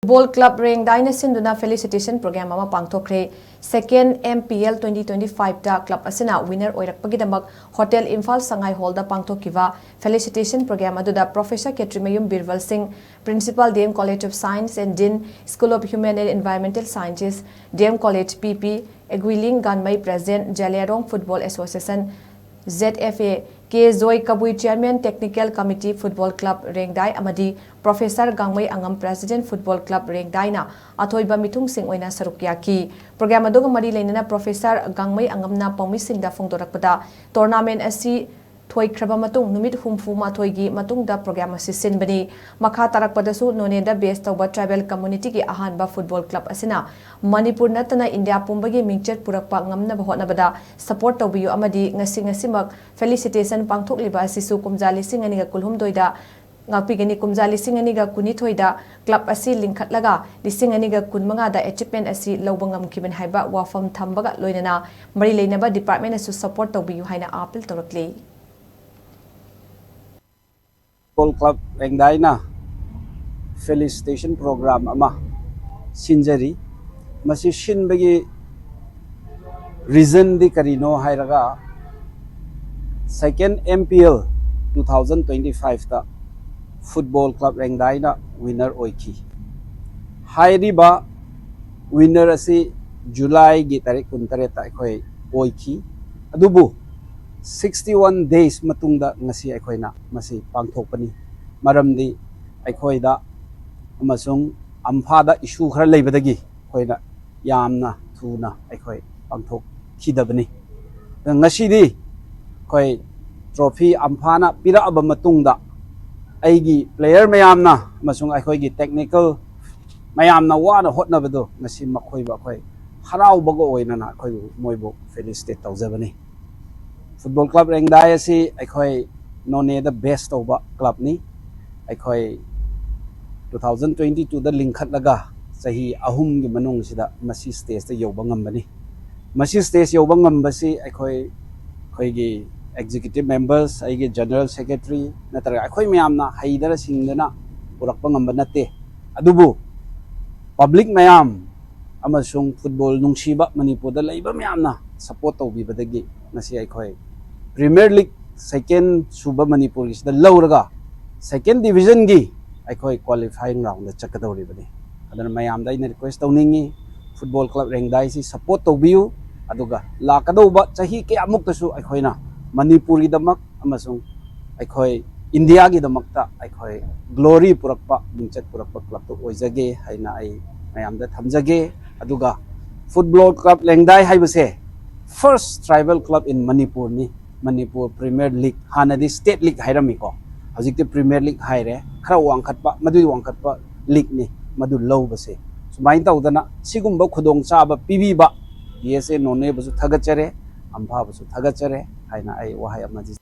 Football Club Raengdai na Sinduna Felicitation program ama Pangthokkhre second MPL 2025 da club asina winner oirakpagidamak Hotel Imphal Sangai Hall da Pangthokkiva Felicitation program aduda Professor Ketrimayum Birwal Singh, Principal DM College of Science and Dean School of Human and Environmental Sciences, DM College PP, Eguiling Ganmai President, Jalerong Football Association, ZFA, K. Zoy Kabui Chairman Technical Committee Football Club Raengdai Amadi, Professor Gangmai Angam President Football Club Raengdai na Athoiba Mitung Sing Oina Sarukyaki. Program aduga mari lainana Professor Gangmai Angam na Paumising da Fongdorakpada tournament asi Thoi Kraba Matung Numit Humfu Mathoigi Matung da program asi sinbani Makha Tarakpadasu None da base tauba tribal community ki ahanba football club asina manipur natana India pumbagi mingchet purakpa ngamna bahotnabada support taubiyu amadi ngasimak Felicitation Pangthokliba asisu kumjali singaniga kulhumdoida ngapigani kumjali singaniga kunithoida club asi linkhatlaga lisinganiga kunmanga da achievement asi lobangam kiben haiba wafam thambaga loinana mari leinaba department asu support taubiyu haina appeal torakle Football Club Raengdai na Felicitation program ama sinjari masi shinbagi reason di karino hairaga second MPL 2025 ta Football Club Raengdai na winner oiki hairiba winner asi July gi tarik 13 ta akhoi oiki adubu 61 days matungda ngasi aikoina masi pangthokpani maramdi aikoida amasung amphada issue khara leibadagi khoina yamna thuna aikoi pangthok khidabani ngasi di khoi trophy amphana pira aba matungda aigi player mayamna amasung aikoi gi technical mayamna wana hotnabado ngasi makhoi ba khoi harau bago oina na khoi moibo felicitate tawjabani Football Club Raengdai asi akhoi none the best over club ni akhoi 2022 da linkhat laga sahi ahum gi manung sida masi stage ta yoba ngambani masi stage yoba ngambasi akhoi khoi gi executive members ai gi general secretary natara akhoi mayamna haidara singdana purakpa ngamba nate adubu public mayam amasung football nungsiba manipur da laiba mayamna support tawbi badagi nasi akhoi Premier League second Suba Manipur is the lower second division gi akhoi qualifying round the chakadori bani adana mayam da ina request tawningi Football Club Raengdai si support tawbiu aduga lakadoba chahi ke amuk tasu akhoina Manipuri damak amasung akhoi India gi damak ta akhoi glory purakpa mingchat purakpa club to oijage haina ai mayam da thamjage aduga Football Club Raengdai haibase first tribal club in Manipur ni Manipur Premier League hanadi State League hairami ko hajikte Premier League haire khara wangkhatpa madu wangkhatpa league ni madu low base sumain tawdana sigumba khudong chaba pibiba DSA none basu thagachare ampha basu thagachare haina ai wahai amaji